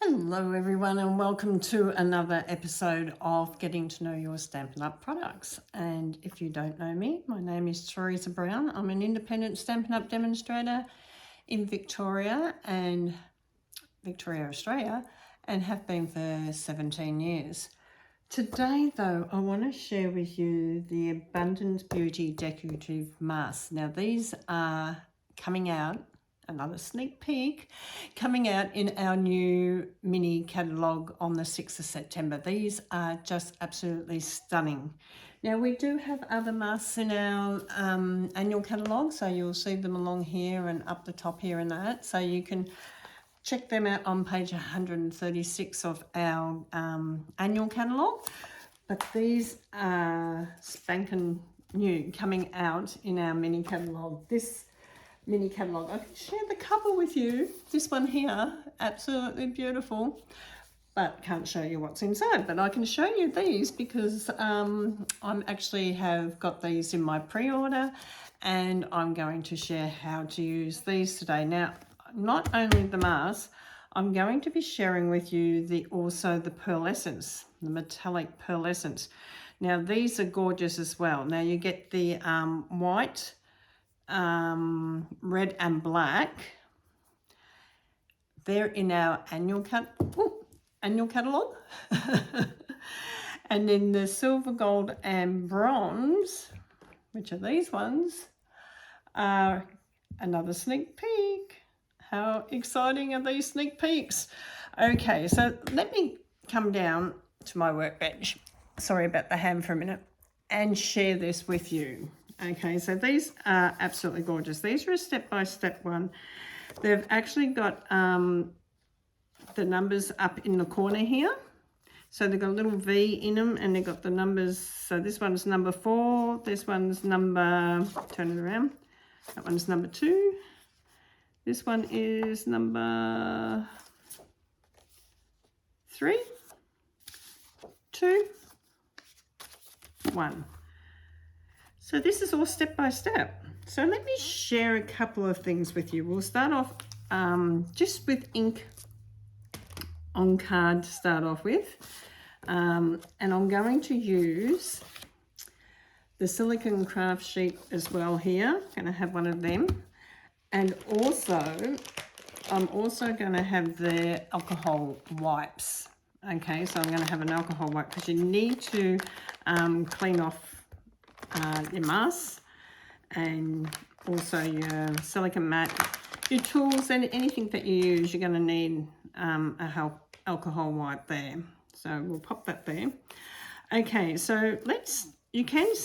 Hello everyone and welcome to another episode of Getting to Know Your Stampin' Up! Products. And if you don't know me, my name is Teresa Brown. I'm an independent Stampin' Up! Demonstrator in Victoria, Australia, and have been for 17 years. Today though, I want to share with you the Abundant Beauty Decorative Masks. Now these are coming out, another sneak peek, coming out in our new mini catalogue on the 6th of September. These are just absolutely stunning. Now we do have other masks in our annual catalogue, so you'll see them along here and up the top here and that, so you can check them out on page 136 of our annual catalogue. But these are spanking new, coming out in our mini catalogue. This mini catalogue, I can share the cover with you. This one here, absolutely beautiful, but can't show you what's inside. But I can show you these because I'm actually have got these in my pre-order, and I'm going to share how to use these today. Now, not only the mask, I'm going to be sharing with you also the pearlescence, the metallic pearlescence. Now these are gorgeous as well. Now you get the white, red and black. They're in our annual catalogue. And then the silver, gold and bronze, which are these ones, are another sneak peek. How exciting are these sneak peeks? Okay, so let me come down to my workbench. Sorry about the hand for a minute, and share this with you. Okay, so these are absolutely gorgeous. These are a step-by-step one. They've actually got the numbers up in the corner here. So they've got a little V in them, and they've got the numbers. So this one's number 4, this one's number, turn it around, that one's number 2. This one is number 3, 2, 1. So this is all step by step. So let me share a couple of things with you. We'll start off just with ink on card to start off with. And I'm going to use the silicone craft sheet as well here. I'm going to have one of them. And also, I'm also going to have the alcohol wipes. Okay, so I'm going to have an alcohol wipe because you need to clean off your masks, and also your silicone mat, your tools, and anything that you use. You're going to need a alcohol wipe there. So we'll pop that there. Okay, so you can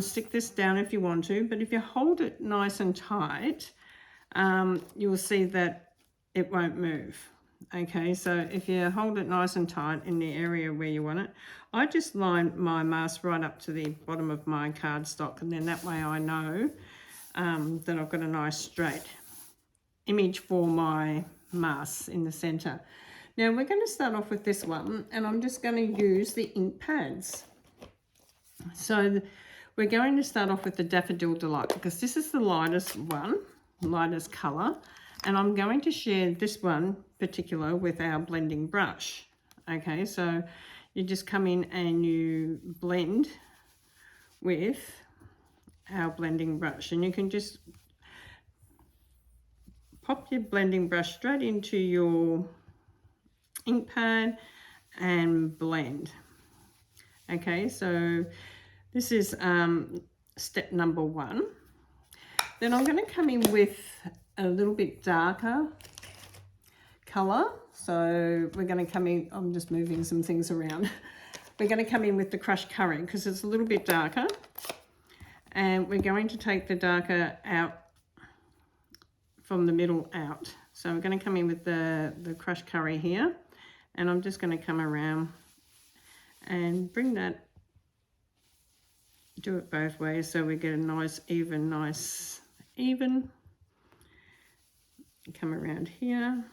stick this down if you want to, but if you hold it nice and tight, you'll see that it won't move. Okay, so if you hold it nice and tight in the area where you want it, I just line my mask right up to the bottom of my cardstock, and then that way I know that I've got a nice straight image for my mask in the center. Now we're going to start off with this one, and I'm just going to use the ink pads. So we're going to start off with the Daffodil Delight because this is the lightest one, lightest color, and I'm going to share this one particular with our blending brush. Okay, so you just come in and you blend with our blending brush, and you can just pop your blending brush straight into your ink pad and blend. Okay, so this is step number 1. Then I'm going to come in with a little bit darker color. So we're going to come in, I'm just moving some things around. We're going to come in with the crushed curry because it's a little bit darker. And we're going to take the darker out from the middle out. So we're going to come in with the crushed curry here. And I'm just going to come around and bring that, do it both ways so we get a nice even. Come around here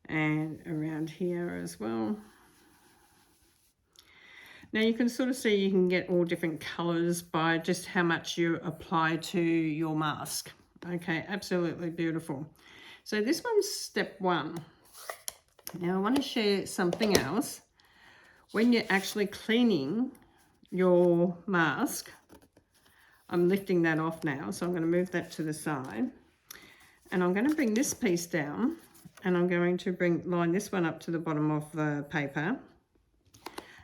and around here as well. Now you can sort of see you can get all different colors by just how much you apply to your mask. Okay, absolutely beautiful. So this one's step 1. Now I want to share something else. When you're actually cleaning your mask, I'm lifting that off now, so I'm going to move that to the side. And I'm going to bring this piece down, and I'm going to line this one up to the bottom of the paper.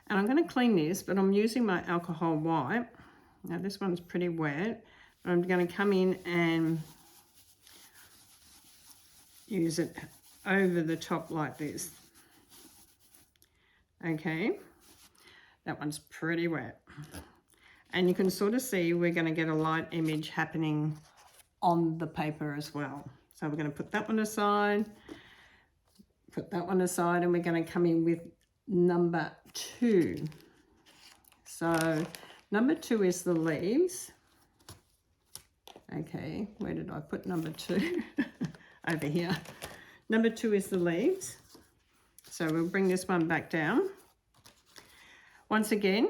And I'm going to clean this, but I'm using my alcohol wipe. Now this one's pretty wet. I'm going to come in and use it over the top like this. Okay, that one's pretty wet. And you can sort of see we're going to get a light image happening on the paper as well. So we're going to put that one aside, and we're going to come in with number 2. So number 2 is the leaves. Okay, where did I put number 2? Over here. Number 2 is the leaves. So we'll bring this one back down. Once again,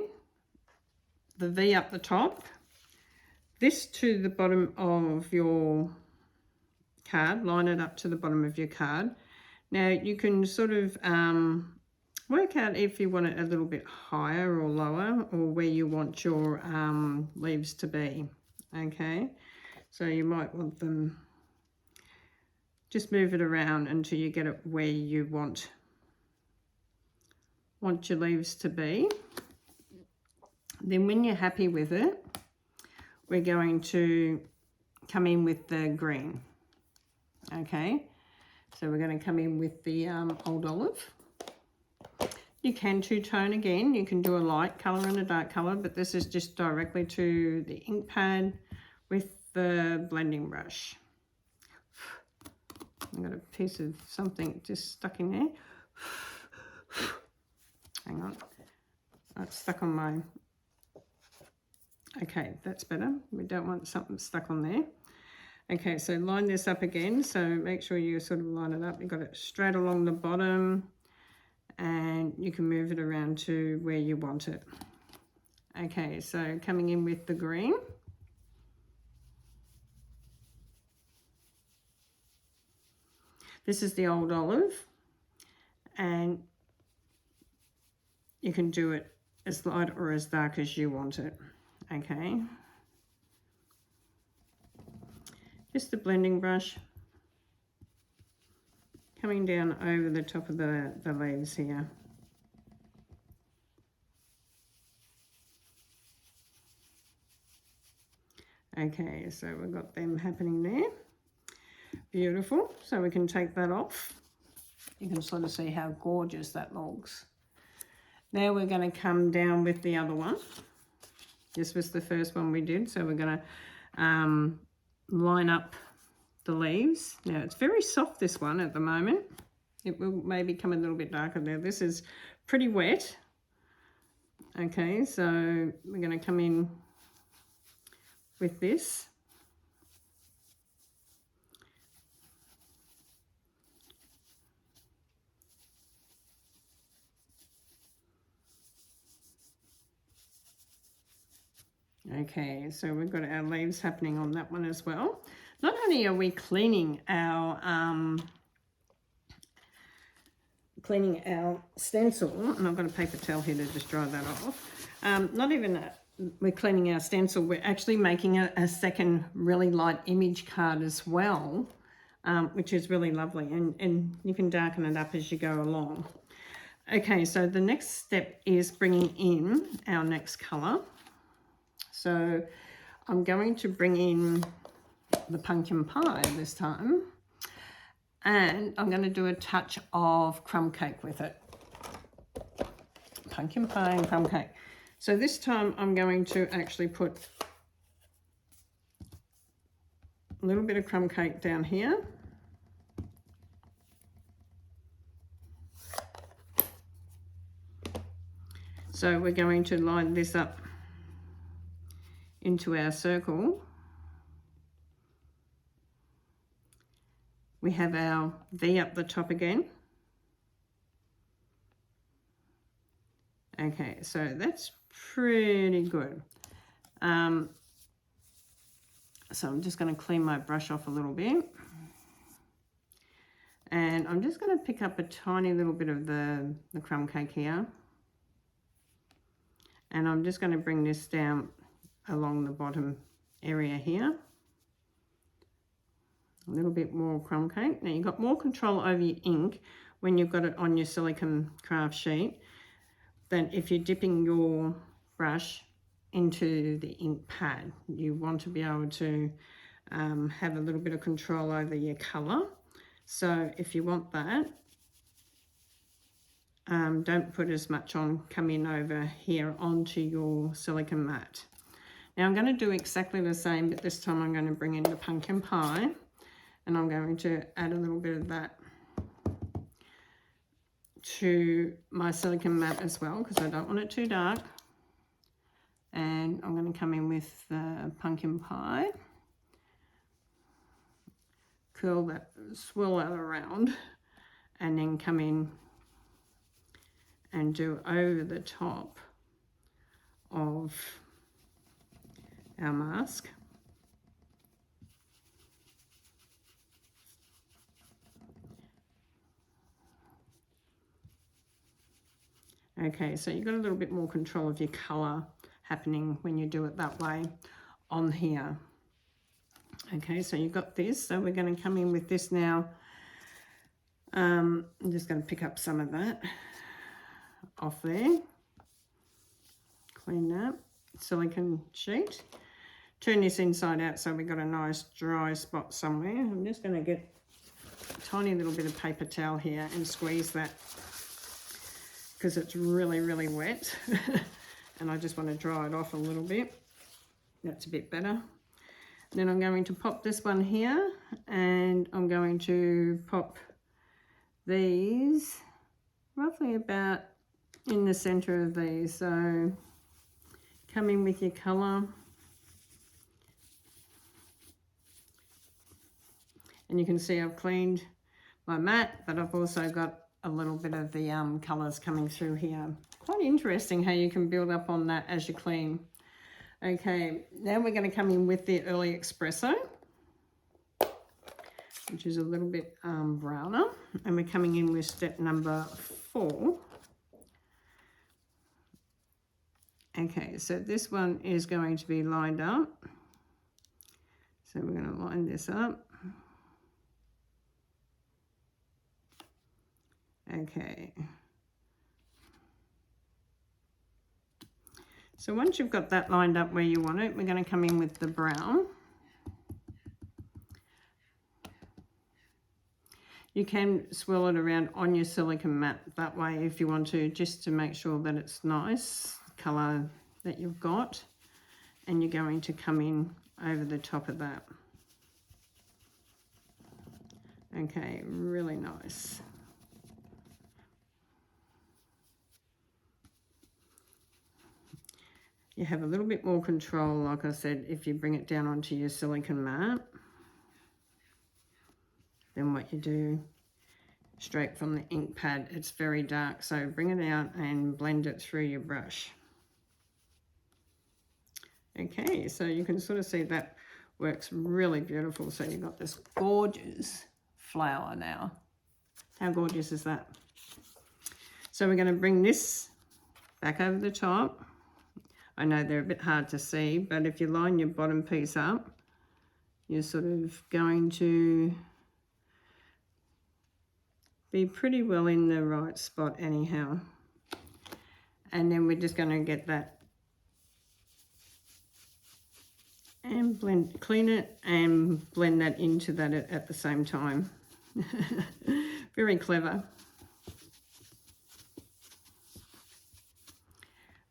the V up the top, this to the bottom of your card, line it up to the bottom of your card. Now you can sort of work out if you want it a little bit higher or lower, or where you want your leaves to be. Okay, so you might want them, just move it around until you get it where you want your leaves to be. Then when you're happy with it, we're going to come in with the green. Okay, so we're going to come in with the old olive. You can two-tone again. You can do a light colour and a dark colour, but this is just directly to the ink pad with the blending brush. I've got a piece of something just stuck in there. Hang on. It's stuck on my... Okay, that's better. We don't want something stuck on there. Okay, so line this up again. So make sure you sort of line it up. You've got it straight along the bottom, and you can move it around to where you want it. Okay, so coming in with the green. This is the old olive, and you can do it as light or as dark as you want it. Okay, just the blending brush coming down over the top of the leaves here. Okay, so we've got them happening there. Beautiful. So we can take that off. You can sort of see how gorgeous that looks. Now we're going to come down with the other one. This was the first one we did, so we're going to line up the leaves. Now it's very soft, this one, at the moment. It will maybe come a little bit darker there. This is pretty wet. Okay, so we're going to come in with this. Okay, so we've got our leaves happening on that one as well. Not only are we cleaning our stencil, and I've got a paper towel here to just dry that off. Not even we're cleaning our stencil, we're actually making a second really light image card as well, which is really lovely, and you can darken it up as you go along. Okay, so the next step is bringing in our next colour. So I'm going to bring in the pumpkin pie this time, and I'm going to do a touch of crumb cake with it. Pumpkin pie and crumb cake. So this time I'm going to actually put a little bit of crumb cake down here. So we're going to line this up into our circle. We have our V up the top again. Okay, so that's pretty good. I So I'm just going to clean my brush off a little bit. And I'm just going to pick up a tiny little bit of the crumb cake here. And I'm just going to bring this down along the bottom area here. A little bit more crumb cake. Now you've got more control over your ink when you've got it on your silicone craft sheet than if you're dipping your brush into the ink pad. You want to be able to have a little bit of control over your colour. So if you want that, don't put as much on coming over here onto your silicone mat. Now I'm going to do exactly the same, but this time I'm going to bring in the pumpkin pie, and I'm going to add a little bit of that to my silicone mat as well, because I don't want it too dark. And I'm going to come in with the pumpkin pie. Curl that, swirl that around, and then come in and do over the top of our mask. Okay, so you've got a little bit more control of your colour happening when you do it that way on here. Okay, so you've got this, so we're going to come in with this now. I'm just going to pick up some of that off there. Clean that silicone sheet. Turn this inside out so we've got a nice dry spot somewhere. I'm just going to get a tiny little bit of paper towel here and squeeze that because it's really, really wet. And I just want to dry it off a little bit. That's a bit better. Then I'm going to pop this one here, and I'm going to pop these roughly about in the center of these. So come in with your colour. And you can see I've cleaned my mat, but I've also got a little bit of the colours coming through here. Quite interesting how you can build up on that as you clean. Okay, now we're going to come in with the early espresso, which is a little bit browner, and we're coming in with step number 4. Okay, so this one is going to be lined up. So we're going to line this up. Okay. So once you've got that lined up where you want it, we're going to come in with the brown. You can swirl it around on your silicone mat that way if you want to, just to make sure that it's nice, the colour that you've got. And you're going to come in over the top of that. Okay, really nice. You have a little bit more control, like I said, if you bring it down onto your silicone mat than what you do straight from the ink pad. It's very dark, so bring it out and blend it through your brush. Okay, so you can sort of see that works really beautiful. So you've got this gorgeous flower now. How gorgeous is that? So we're going to bring this back over the top. I know they're a bit hard to see, but if you line your bottom piece up, you're sort of going to be pretty well in the right spot anyhow. And then we're just going to get that and clean it and blend that into that at the same time. Very clever.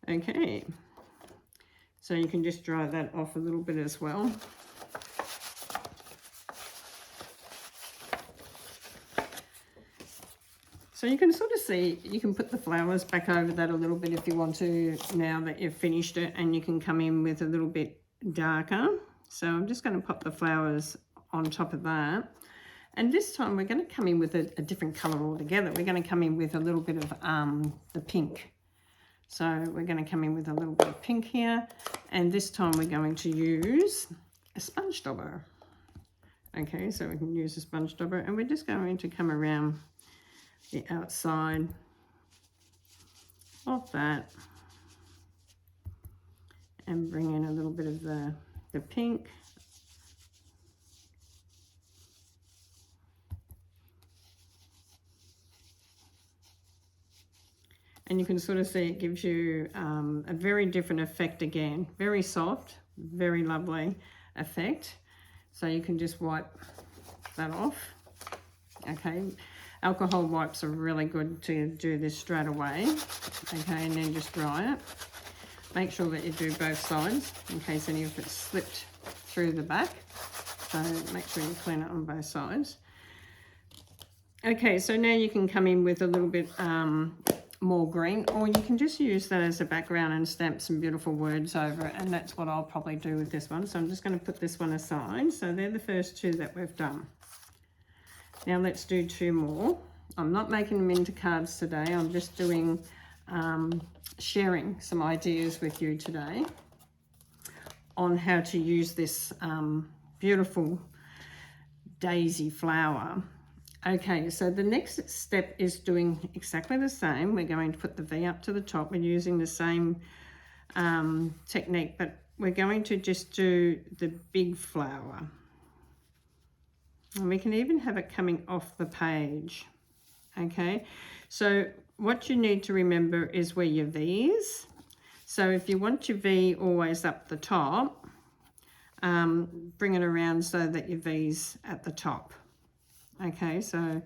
Okay. So you can just dry that off a little bit as well. So you can sort of see, you can put the flowers back over that a little bit if you want to, now that you've finished it, and you can come in with a little bit darker. So I'm just going to pop the flowers on top of that. And this time we're going to come in with a different colour altogether. We're going to come in with a little bit of the pink. So we're going to come in with a little bit of pink here, and this time we're going to use a sponge dauber. Okay, so we can use a sponge dauber, and we're just going to come around the outside of that and bring in a little bit of the pink. And you can sort of see it gives you a very different effect again. Very soft, very lovely effect. So you can just wipe that off. Okay, alcohol wipes are really good to do this straight away. Okay, and then just dry it. Make sure that you do both sides in case any of it's slipped through the back. So make sure you clean it on both sides. Okay, so now you can come in with a little bit more green, or you can just use that as a background and stamp some beautiful words over it, and that's what I'll probably do with this one. So I'm just going to put this one aside. So they're the first two that we've done. Now let's do two more. I'm not making them into cards today. I'm just doing sharing some ideas with you today on how to use this beautiful daisy flower. Okay, so the next step is doing exactly the same. We're going to put the V up to the top. We're using the same technique, but we're going to just do the big flower. And we can even have it coming off the page. Okay, so what you need to remember is where your V is. So if you want your V always up the top, bring it around so that your V's at the top. Okay, so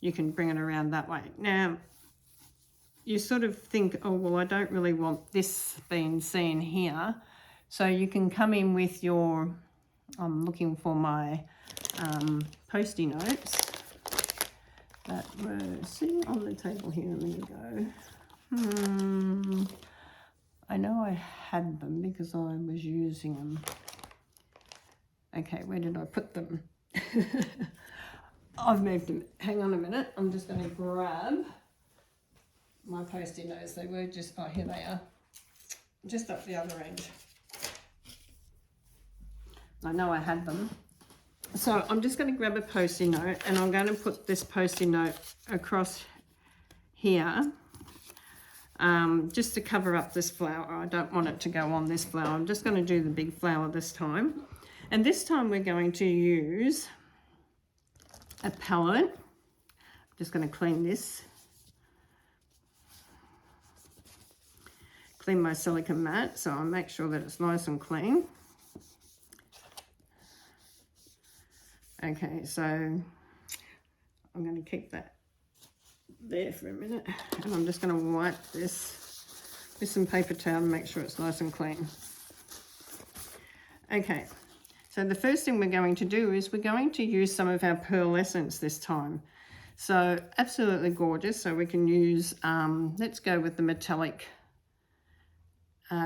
you can bring it around that way. Now, you sort of think, oh, well, I don't really want this being seen here. So you can come in with your, I'm looking for my Post-it notes that were sitting on the table here a minute ago. I know I had them because I was using them. Okay, where did I put them? I've moved them. Hang on a minute. I'm just going to grab my Post-it notes. They were just, oh, here they are. Just up the other end. I know I had them. So I'm just going to grab a Post-it note, and I'm going to put this Post-it note across here just to cover up this flower. I don't want it to go on this flower. I'm just going to do the big flower this time. And this time we're going to use a palette. I'm just going to clean this. Clean my silicone mat, so I'll make sure that it's nice and clean. Okay, so I'm going to keep that there for a minute, and I'm just going to wipe this with some paper towel and make sure it's nice and clean. Okay. So the first thing we're going to do is we're going to use some of our pearlescence this time. So absolutely gorgeous. So we can use, let's go with the metallic.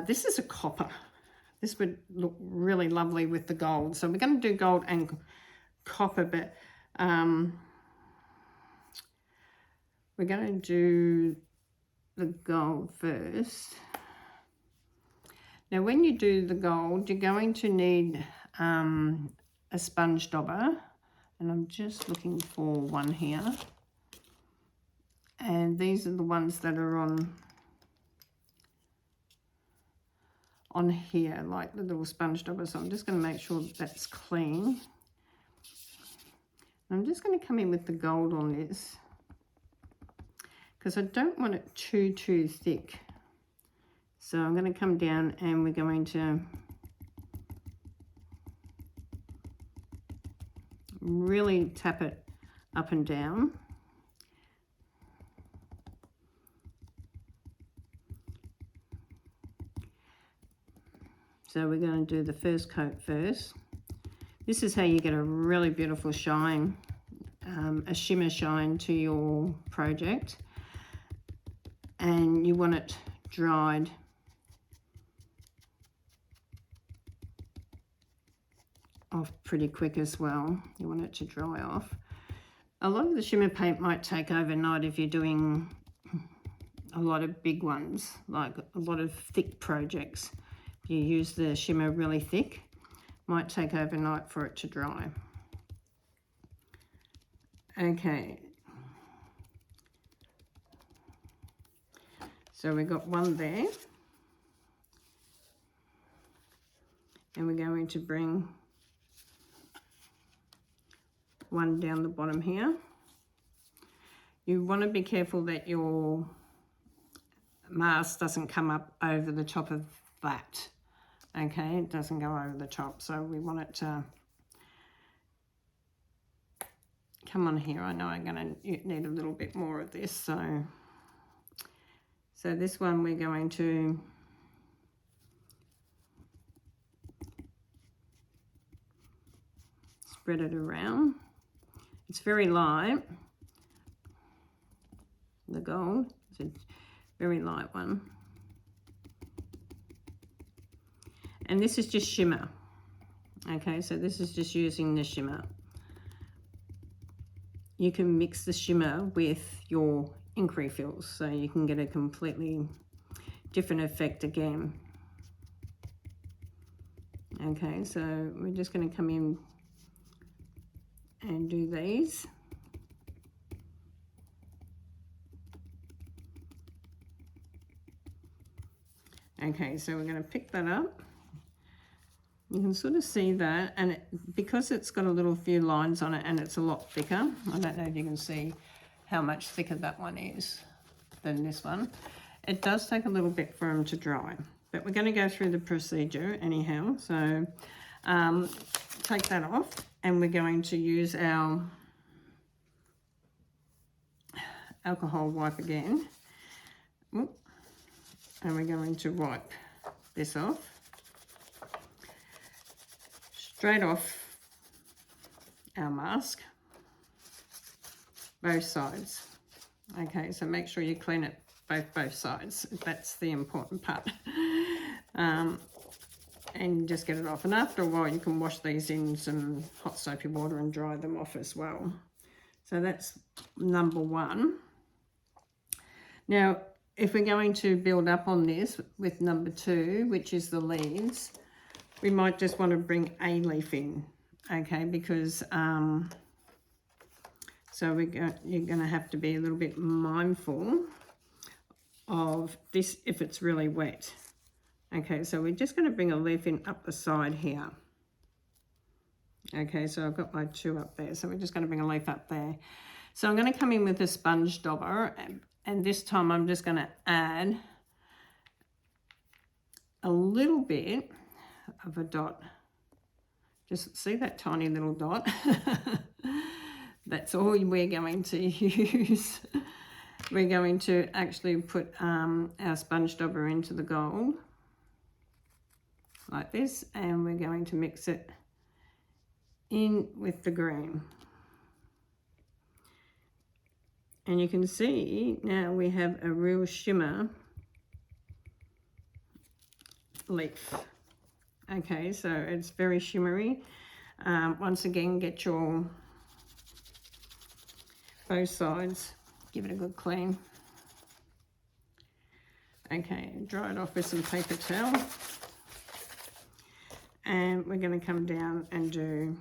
This is a copper. This would look really lovely with the gold. So we're going to do gold and copper, but we're going to do the gold first. Now when you do the gold, you're going to need a sponge dauber, and I'm just looking for one here, and these are the ones that are on here, like the little sponge dauber. So I'm just going to make sure that's clean. I'm just going to come in with the gold on this because I don't want it too thick. So I'm going to come down, and we're going to really tap it up and down. So we're going to do the first coat first. This is how you get a really beautiful shine, a shimmer shine to your project. And you want it dried off pretty quick as well. You want it to dry off. A lot of the shimmer paint might take overnight if you're doing a lot of big ones, like a lot of thick projects. You use the shimmer really thick, Might take overnight for it to dry. Okay. So we got one there. And we're going to bring one down the bottom here. You want to be careful that your mask doesn't come up over the top of that. Okay, it doesn't go over the top, so we want it to come on here. I know I'm going to need a little bit more of this, so this one we're going to spread it around. It's very light, the gold. It's a very light one. And this is just shimmer. Okay, so this is just using the shimmer. You can mix the shimmer with your ink refills, so you can get a completely different effect again. Okay, so we're just going to come in and do these. Okay, so we're going to pick that up. You can sort of see that, and because it's got a little few lines on it and it's a lot thicker, I don't know if you can see how much thicker that one is than this one. It does take a little bit for them to dry, but we're going to go through the procedure anyhow. So take that off, and we're going to use our alcohol wipe again. And we're going to wipe this off. Straight off our mask, both sides. Okay, so make sure you clean it both sides. That's the important part. And just get it off. And after a while, you can wash these in some hot soapy water and dry them off as well. So that's number one. Now, if we're going to build up on this with number two, which is the leaves, we might just want to bring a leaf in, okay, because so you're going to have to be a little bit mindful of this if it's really wet. Okay, so we're just going to bring a leaf in up the side here. Okay, so I've got my two up there, so we're just going to bring a leaf up there. So I'm going to come in with a sponge dauber, and this time I'm just going to add a little bit of a dot. Just see that tiny little dot? That's all we're going to use. We're going to actually put our sponge dauber into the gold like this, and we're going to mix it in with the green. And you can see now we have a real shimmer leaf. Okay, so it's very shimmery. Once again, get your both sides, give it a good clean. Okay, dry it off with some paper towel. And we're going to come down and do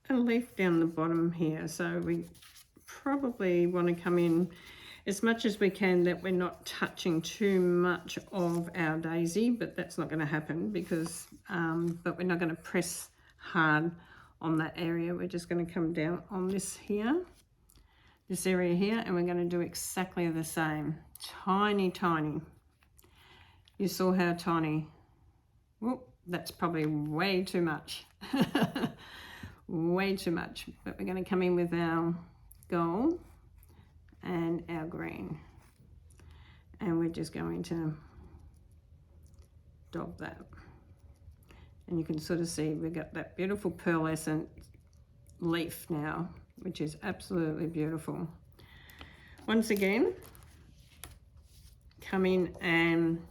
a leaf down the bottom here. So we probably want to come in as much as we can that we're not touching too much of our daisy, but that's not going to happen because, but we're not going to press hard on that area. We're just going to come down on this here, this area here, and we're going to do exactly the same. Tiny, tiny. You saw how tiny. Whoop, that's probably way too much. Way too much. But we're going to come in with our gold and our green, and we're just going to dab that, and you can sort of see we've got that beautiful pearlescent leaf now, which is absolutely beautiful. Once again, come in and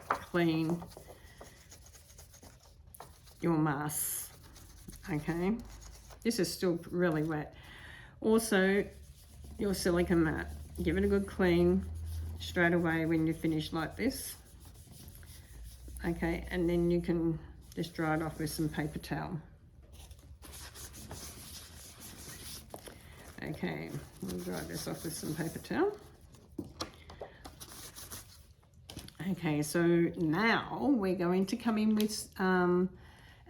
clean your mask. Okay, this is still really wet. Also, your silica mat, give it a good clean straight away when you finish like this. Okay, and then you can Just dry it off with some paper towel. Okay, we'll dry this off with some paper towel. Okay, so now we're going to come in with our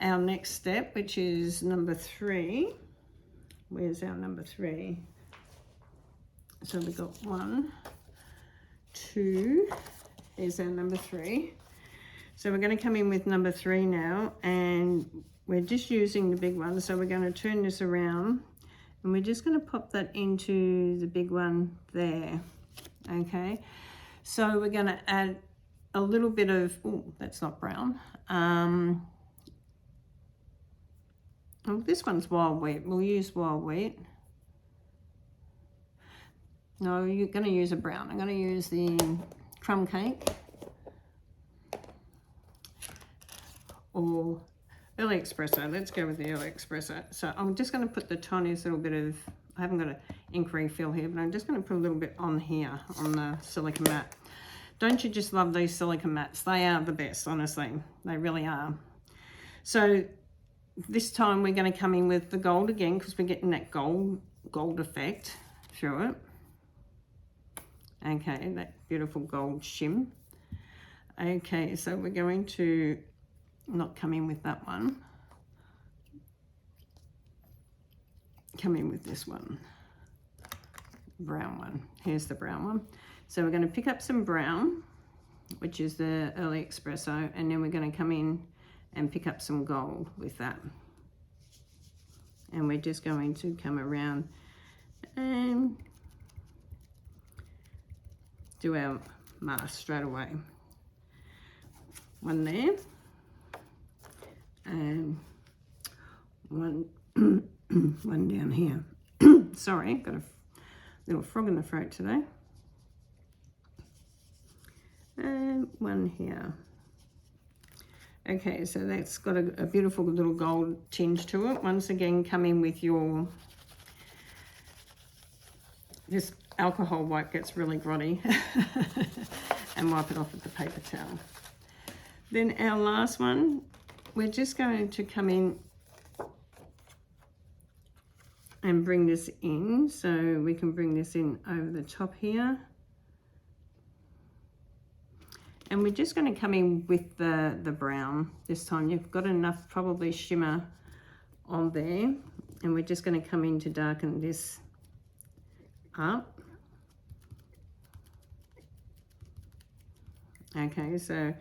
next step, which is number 3. Where's our number 3? So we've got 1, 2, is our number 3. So we're going to come in with number 3 now, and we're just using the big one. So we're going to turn this around, and we're just going to pop that into the big one there. Okay, so we're going to add a little bit of, oh, that's not brown. Oh, this one's wild wheat. We'll use wild wheat. No, you're going to use a brown. I'm going to use the crumb cake or early espresso. Let's go with the early espresso. So I'm just going to put the tiniest little bit of, I haven't got an ink refill here, but I'm just going to put a little bit on here on the silica mat. Don't you just love these silica mats? They are the best, honestly. They really are. So this time we're going to come in with the gold again, because we're getting that gold effect through it. Okay, that beautiful gold shim. Okay, so we're going to not come in with that one. Come in with this one. Brown one. Here's the brown one. So we're going to pick up some brown, which is the early espresso, and then we're going to come in and pick up some gold with that. And we're just going to come around and do our mask straight away. One there, and one one down here. Sorry, got a little frog in the throat today. And one here. Okay, so that's got a beautiful little gold tinge to it. Once again, come in with your, this alcohol wipe gets really grotty, and wipe it off with the paper towel. Then our last one, we're just going to come in and bring this in. So we can bring this in over the top here. And we're just going to come in with the brown this time. You've got enough probably shimmer on there. And we're just going to come in to darken this up. Okay, so I'm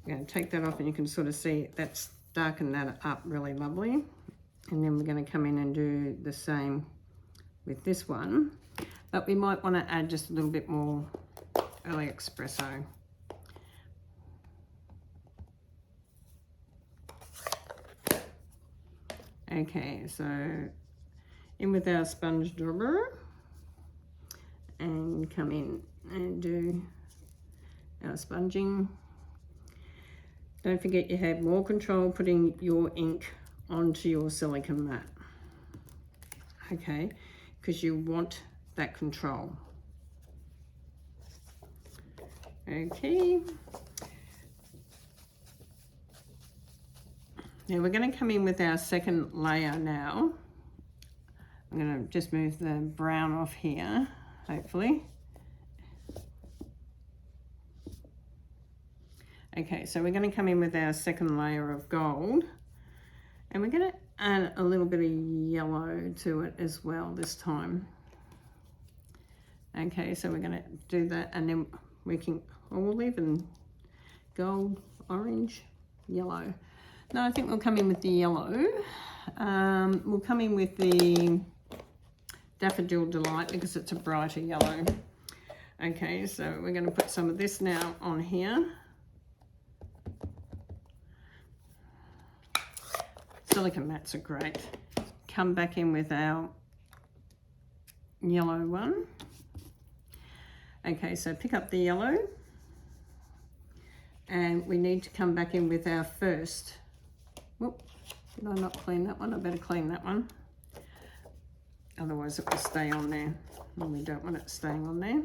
going to take that off, and you can sort of see that's darkened that up really lovely. And then we're going to come in and do the same with this one. But we might want to add just a little bit more early espresso. Okay, so in with our sponge dauber and come in and do our sponging. Don't forget you have more control putting your ink onto your silicone mat, okay, because you want that control. Okay, now we're going to come in with our second layer now. I'm going to just move the brown off here, hopefully. Okay, so we're going to come in with our second layer of gold, and we're going to add a little bit of yellow to it as well this time. Okay, so we're going to do that, and then we can, or we'll leave in gold, orange, yellow. No, I think we'll come in with the yellow. We'll come in with the Daffodil Delight because it's a brighter yellow. Okay, so we're going to put some of this now on here. Silicone mats are great. Come back in with our yellow one. Okay, so pick up the yellow, and we need to come back in with our first. Whoop, did I not clean that one? I better clean that one. Otherwise it will stay on there, and we don't want it staying on there.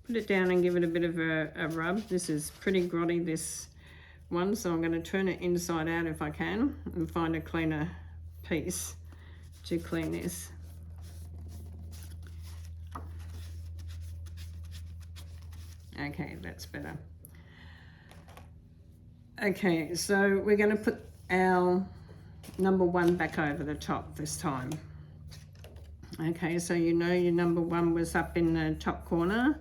put it down and give it a bit of a rub. This is pretty grotty, this one, so I'm going to turn it inside out if I can and find a cleaner piece to clean this. Okay, that's better. Okay, so we're going to put our number 1 back over the top this time. Okay, so you know your number 1 was up in the top corner,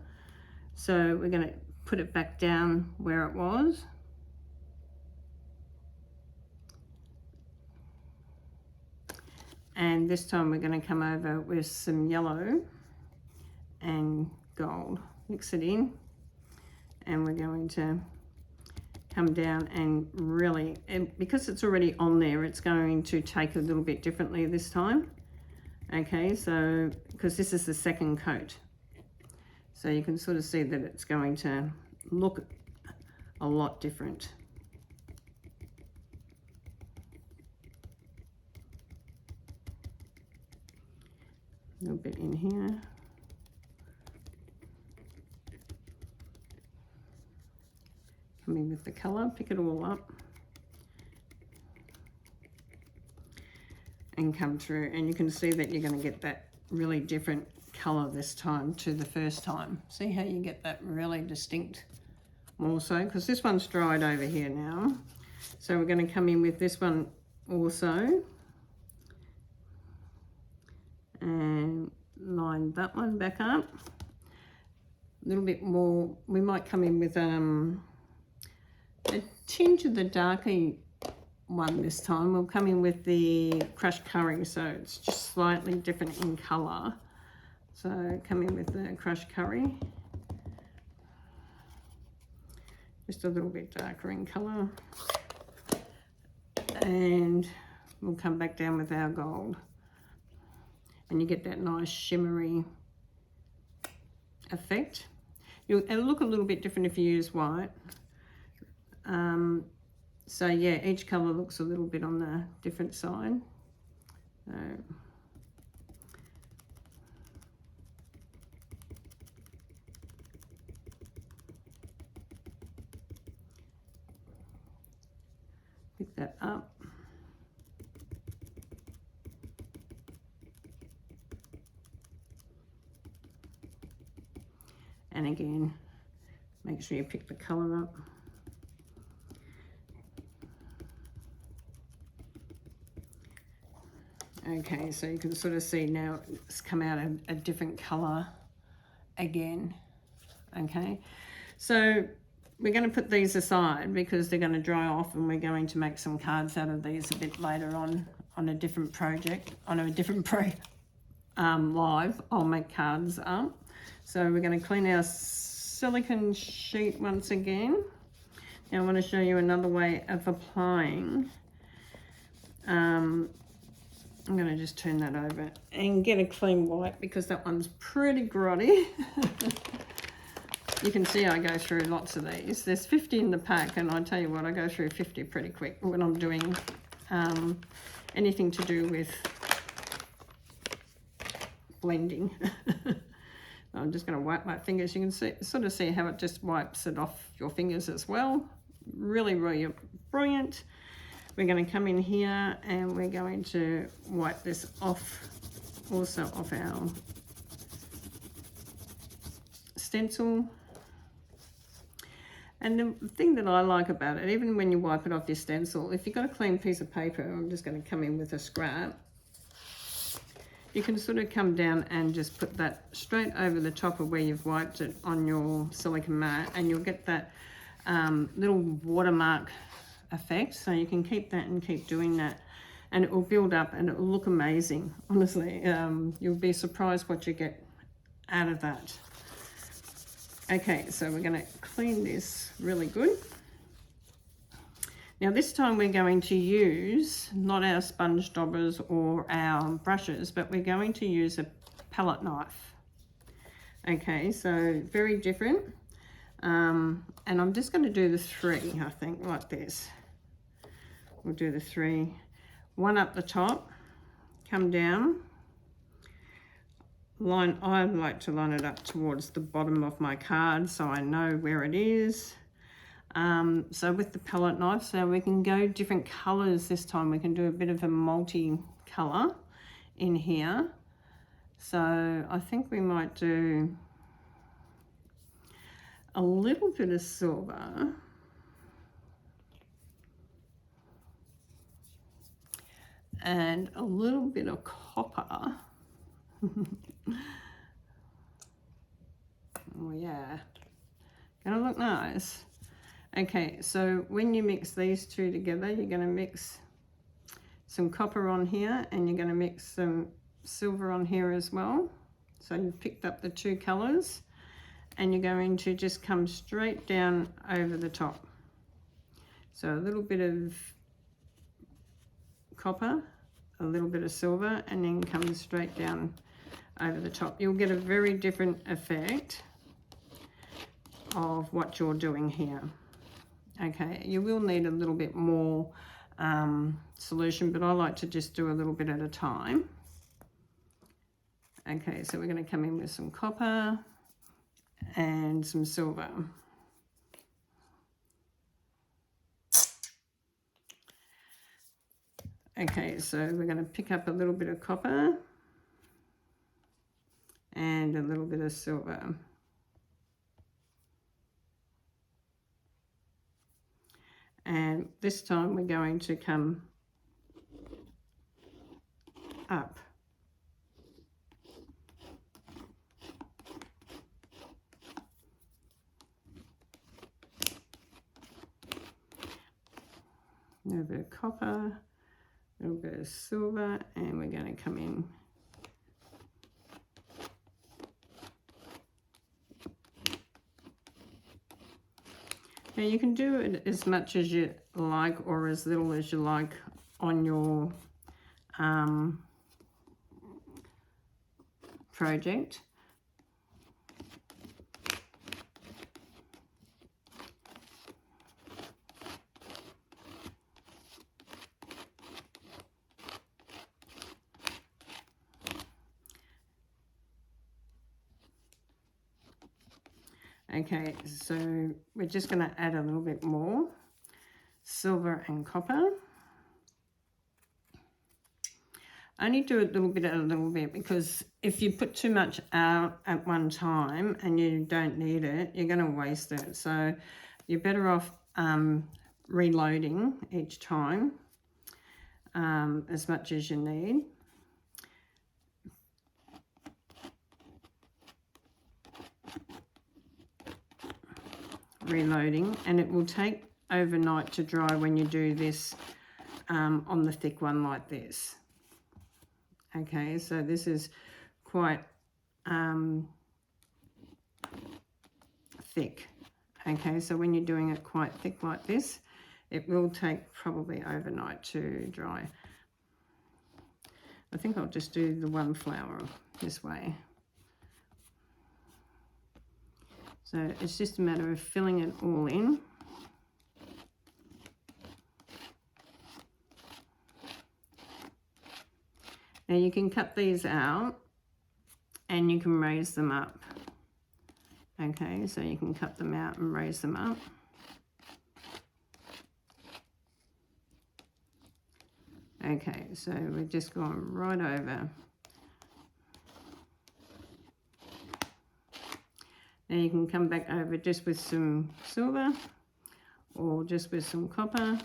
so we're going to put it back down where it was. And this time we're going to come over with some yellow and gold. Mix it in, and we're going to come down and really, and because it's already on there, it's going to take a little bit differently this time. Okay, so because this is the second coat, so you can sort of see that it's going to look a lot different. A little bit in here. Come in with the colour, pick it all up. And come through, and you can see that you're going to get that really different colour this time to the first time. See how you get that really distinct also, because this one's dried over here now. So we're going to come in with this one also. And line that one back up. A little bit more, we might come in with a tinge of the darker one this time. We'll come in with the crushed curry, so it's just slightly different in colour. So come in with the crushed curry. Just a little bit darker in colour. And we'll come back down with our gold. And you get that nice shimmery effect. It'll look a little bit different if you use white. So yeah, each colour looks a little bit on the different side. So, pick that up. And again, make sure you pick the colour up. Okay, so you can sort of see now it's come out a different colour again. Okay, so we're going to put these aside because they're going to dry off, and we're going to make some cards out of these a bit later on a different project, on a different live. I'll make cards up. So we're going to clean our silicone sheet once again. Now I want to show you another way of applying. I'm going to just turn that over and get a clean white because that one's pretty grotty. You can see I go through lots of these. There's 50 in the pack, and I tell you what, I go through 50 pretty quick when I'm doing anything to do with blending. I'm just going to wipe my fingers. You can sort of see how it just wipes it off your fingers as well. Really, really brilliant. We're going to come in here and we're going to wipe this off, also off our stencil. And the thing that I like about it, even when you wipe it off your stencil, if you've got a clean piece of paper, I'm just going to come in with a scrap. You can sort of come down and just put that straight over the top of where you've wiped it on your silicone mat, and you'll get that little watermark effect. So you can keep that and keep doing that, and it will build up and it will look amazing. Honestly, you'll be surprised what you get out of that. Okay, so we're going to clean this really good. Now this time we're going to use not our sponge daubers or our brushes, but we're going to use a palette knife. Okay, so very different. And I'm just going to do the 3, I think, like this. We'll do the 3. 1 up the top, come down. I like to line it up towards the bottom of my card so I know where it is. So with the palette knife, so we can go different colors this time. We can do a bit of a multi-color in here. So I think we might do a little bit of silver and a little bit of copper. Oh yeah, gonna look nice. Okay, so when you mix these two together, you're gonna mix some copper on here and you're gonna mix some silver on here as well. So you've picked up the two colors and you're going to just come straight down over the top. So a little bit of copper, a little bit of silver, and then come straight down over the top. You'll get a very different effect of what you're doing here. Okay, you will need a little bit more solution, but I like to just do a little bit at a time. Okay, so we're going to come in with some copper and some silver. Okay, so we're going to pick up a little bit of copper and a little bit of silver. And this time we're going to come up. A little bit of copper, a little bit of silver, and we're going to come in. Now you can do it as much as you like or as little as you like on your project. Okay, so we're just going to add a little bit more silver and copper. Only do a little bit because if you put too much out at one time and you don't need it, you're going to waste it. So you're better off reloading each time as much as you need. Reloading, and it will take overnight to dry when you do this on the thick one like this. Okay, so this is quite thick. Okay, so when you're doing it quite thick like this, it will take probably overnight to dry. I think I'll just do the one flower this way. So it's just a matter of filling it all in. Now you can cut these out and you can raise them up. Okay, so you can cut them out and raise them up. Okay, so we're just going right over. Now you can come back over just with some silver or just with some copper,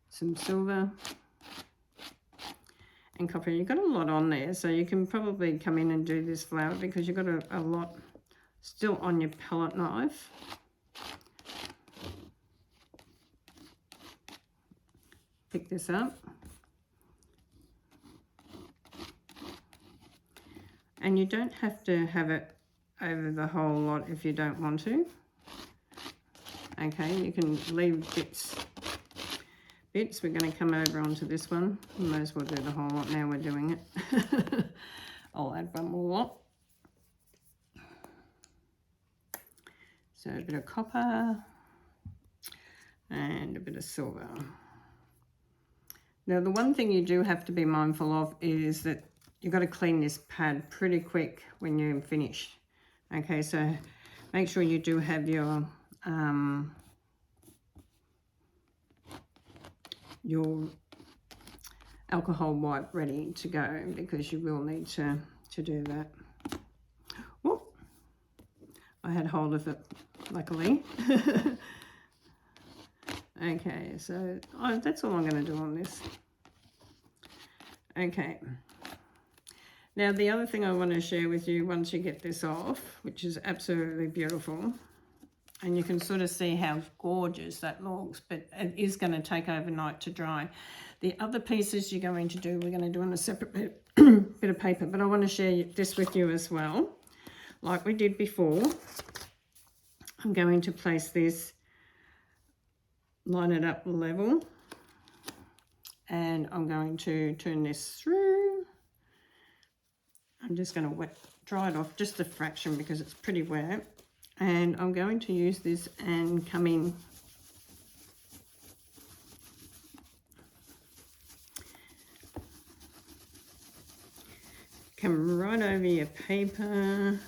some silver and copper. You've got a lot on there, so you can probably come in and do this flower because you've got a lot still on your palette knife. Pick this up. And you don't have to have it over the whole lot if you don't want to. Okay, you can leave bits. We're going to come over onto this one. We may as well do the whole lot now we're doing it. I'll add one more lot. So a bit of copper and a bit of silver. Now the one thing you do have to be mindful of is that you've got to clean this pad pretty quick when you're finished. Okay, so make sure you do have your alcohol wipe ready to go, because you will need to do that. Whoop. I had hold of it, luckily. Okay, so that's all I'm going to do on this. Okay. Now, the other thing I want to share with you once you get this off, which is absolutely beautiful, and you can sort of see how gorgeous that looks, but it is going to take overnight to dry. The other pieces you're going to do, we're going to do on a separate bit of paper, but I want to share this with you as well. Like we did before, I'm going to place this, line it up level, and I'm going to turn this through. I'm just going to dry it off just a fraction because it's pretty wet. And I'm going to use this and come in. Come right over your paper,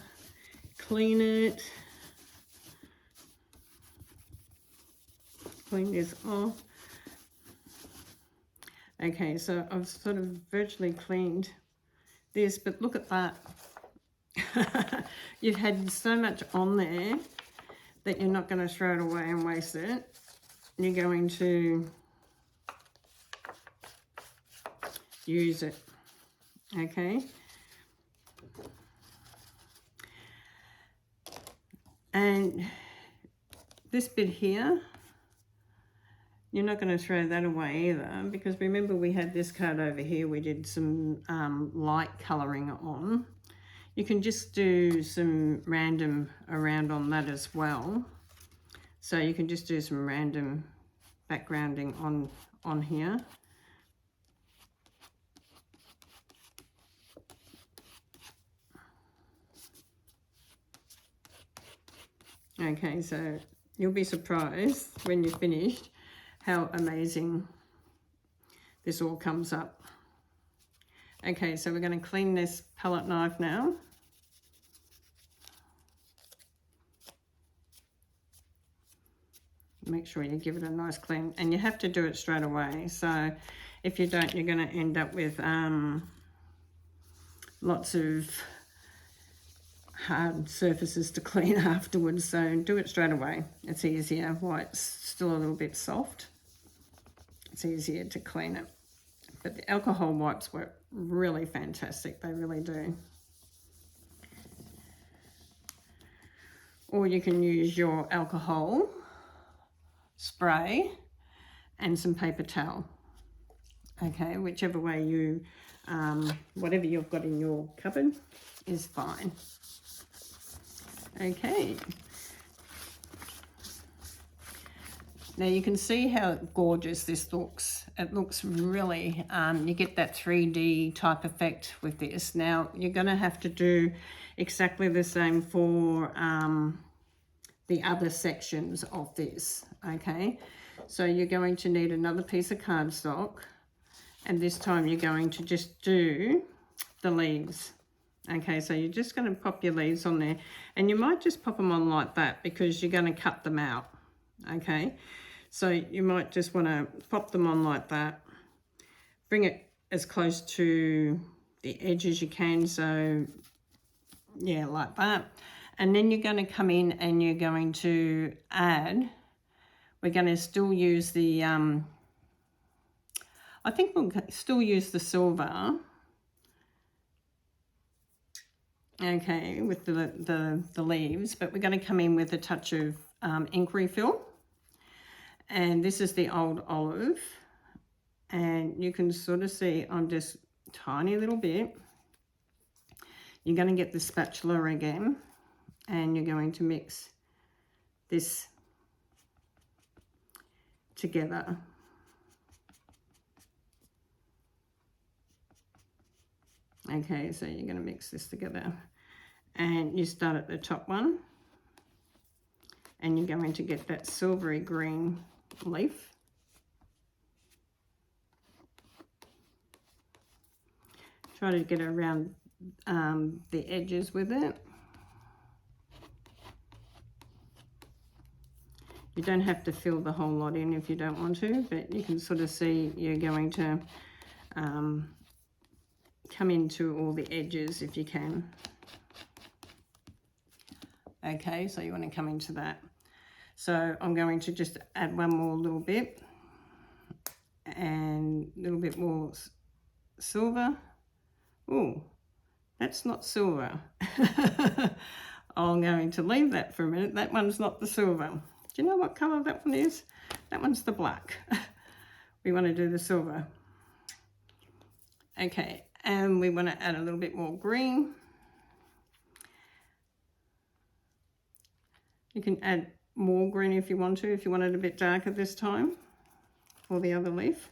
clean it. Clean this off. Okay, so I've sort of virtually cleaned this, but look at that. You've had so much on there that you're not going to throw it away and waste it. You're going to use it. Okay. And this bit here, you're not going to throw that away either, because remember we had this card over here we did some light colouring on. You can just do some random around on that as well. So you can just do some random backgrounding on here. Okay, so you'll be surprised when you're finished how amazing this all comes up. Okay, so we're going to clean this palette knife now. Make sure you give it a nice clean, and you have to do it straight away. So if you don't, you're going to end up with lots of hard surfaces to clean afterwards. So do it straight away. It's easier. While it's still a little bit soft, it's easier to clean it. But the alcohol wipes work really fantastic. They really do. Or you can use your alcohol spray and some paper towel. Okay, whichever way you, whatever you've got in your cupboard is fine. Okay. Now you can see how gorgeous this looks. It looks really, you get that 3D type effect with this. Now you're going to have to do exactly the same for the other sections of this. Okay, so you're going to need another piece of cardstock, and this time you're going to just do the leaves. Okay, so you're just going to pop your leaves on there, and you might just pop them on like that because you're going to cut them out. Okay, so you might just want to pop them on like that, bring it as close to the edge as you can, so yeah, like that. And then you're going to come in and you're going to add, we're going to still use the, I think we'll still use the silver. Okay, with the leaves, but we're going to come in with a touch of ink refill. And this is the Old Olive. And you can sort of see I'm just tiny little bit. You're going to get the spatula again, and you're going to mix this together. Okay, so you're going to mix this together, and you start at the top one, and you're going to get that silvery green leaf. Try to get around the edges with it. You don't have to fill the whole lot in if you don't want to, but you can sort of see you're going to come into all the edges if you can. Okay, so you want to come into that. So I'm going to just add one more little bit and a little bit more silver. Oh, that's not silver. I'm going to leave that for a minute. That one's not the silver. Do you know what colour that one is? That one's the black. We want to do the silver. Okay, and we want to add a little bit more green. You can add more green if you want to, if you want it a bit darker this time for the other leaf.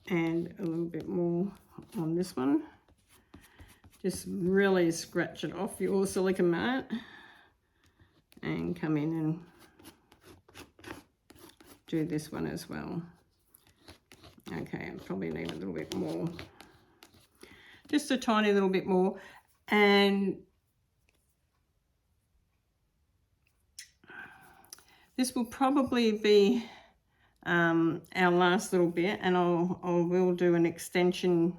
And a little bit more on this one. Just really scratch it off your silicone mat and come in and do this one as well. Okay, I probably need a little bit more. Just a tiny little bit more. And this will probably be our last little bit, and I will do an extension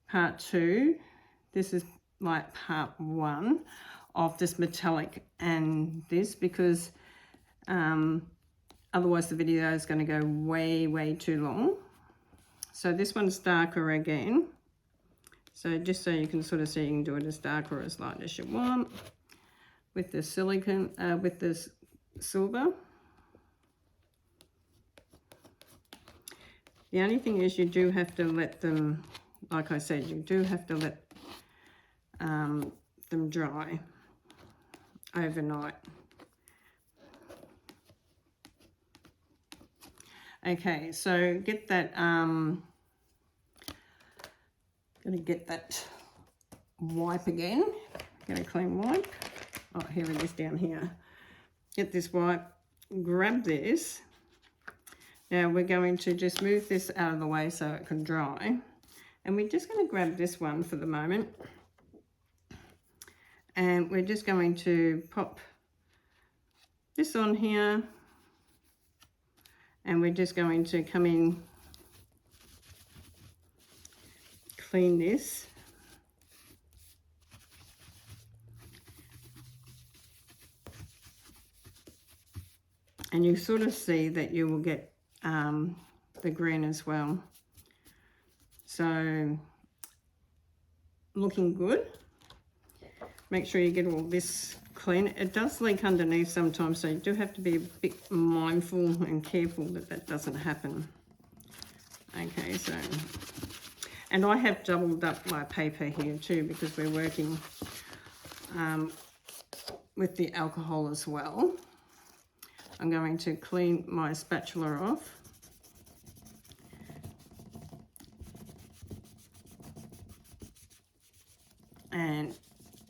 part 2. This is like part 1 of this metallic and this, because otherwise the video is going to go way too long. So this one's darker again. So just so you can sort of see, you can do it as dark or as light as you want with the silicone, with this silver. The only thing is you do have to let them, like I said, you do have to let them dry overnight. Okay, so get that, gonna get that wipe again. Get a clean wipe. Oh, here it is down here. Get this wipe, grab this. Now we're going to just move this out of the way so it can dry. And we're just going to grab this one for the moment. And we're just going to pop this on here. And we're just going to come in, clean this. And you sort of see that you will get the green as well. So looking good. Make sure you get all this clean. It does leak underneath sometimes, so you do have to be a bit mindful and careful that that doesn't happen. Okay, so, and I have doubled up my paper here too, because we're working with the alcohol as well. I'm going to clean my spatula off. And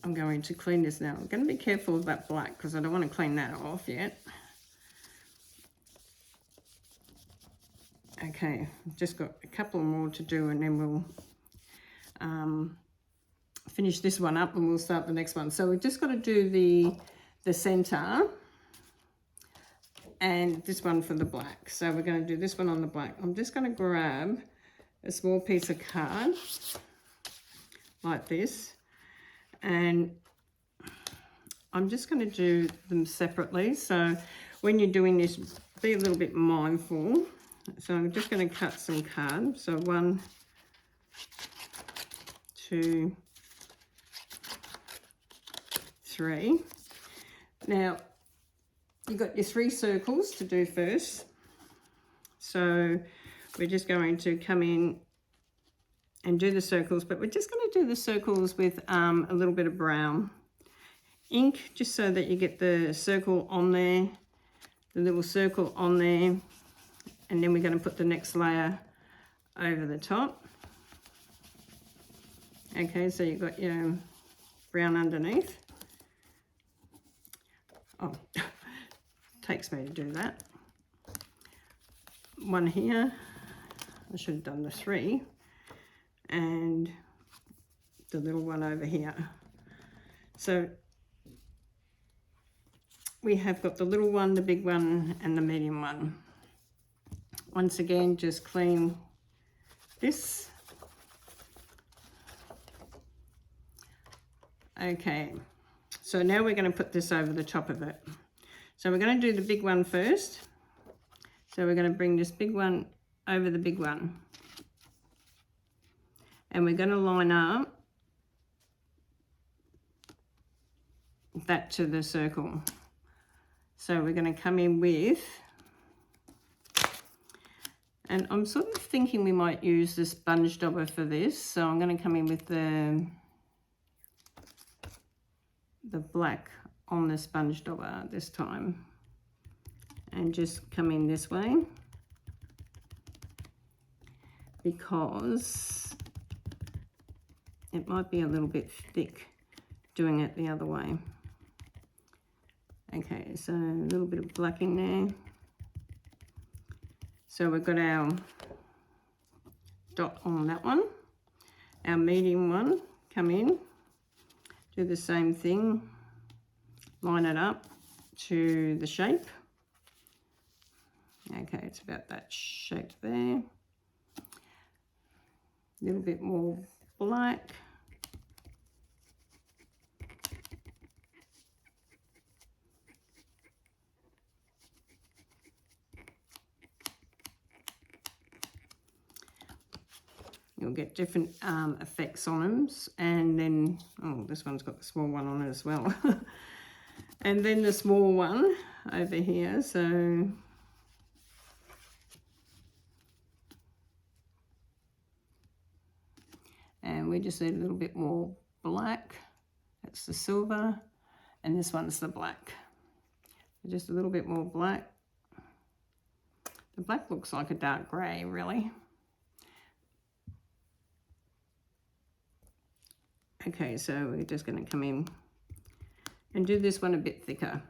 I'm going to clean this now. I'm going to be careful of that black because I don't want to clean that off yet. Okay, just got a couple more to do, and then we'll finish this one up and we'll start the next one. So we've just got to do the center and this one for the black. So we're going to do this one on the black. I'm just going to grab a small piece of card like this, and I'm just going to do them separately. So when you're doing this, be a little bit mindful. So I'm just going to cut some card. So 1, 2, 3. Now you've got your 3 circles to do first. So we're just going to come in and do the circles, but we're just going to do the circles with a little bit of brown ink, just so that you get the circle on there, the little circle on there, and then we're going to put the next layer over the top. Okay, so you've got your brown underneath. Oh, takes me to do that. One here, I should have done the 3, and the little one over here. So we have got the little one, the big one, and the medium one. Once again, just clean this. Okay, so now we're going to put this over the top of it. So we're going to do the big one first. So we're going to bring this big one over the big one. And we're going to line up that to the circle. So we're going to come in with, and I'm sort of thinking we might use the sponge dauber for this. So I'm going to come in with the black on the sponge dauber this time, and just come in this way, because it might be a little bit thick doing it the other way. Okay, so a little bit of black in there. So we've got our dot on that one. Our medium one, come in, do the same thing, line it up to the shape. Okay, it's about that shape there. A little bit more black. You'll get different effects on them, and then, oh, this one's got the small one on it as well. And then the small one over here, so and we just need a little bit more black. That's the silver, and this one's the black. Just a little bit more black. The black looks like a dark grey, really. Okay, so we're just going to come in and do this one a bit thicker,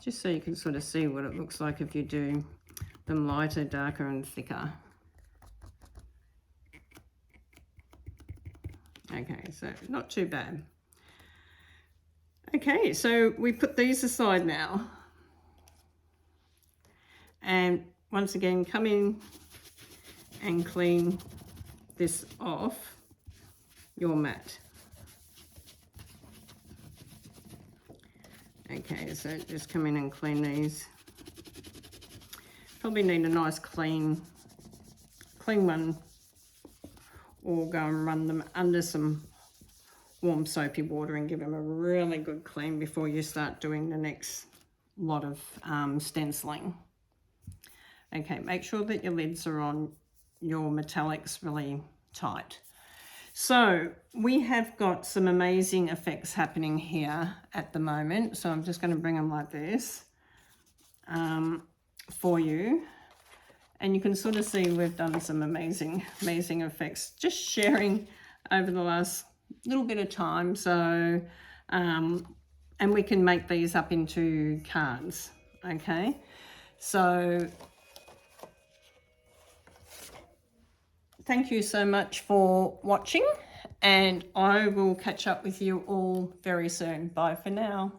just so you can sort of see what it looks like if you do them lighter, darker and thicker. Okay, so not too bad. Okay, so we put these aside now, and once again come in and clean this off your mat. Okay, so just come in and clean these. Probably need a nice clean one, or go and run them under some warm soapy water and give them a really good clean before you start doing the next lot of stenciling. Okay, make sure that your lids are on your metallics really tight. So we have got some amazing effects happening here at the moment. So I'm just going to bring them like this for you. And you can sort of see we've done some amazing effects, just sharing over the last little bit of time. So, and we can make these up into cards, okay? So thank you so much for watching, and I will catch up with you all very soon. Bye for now.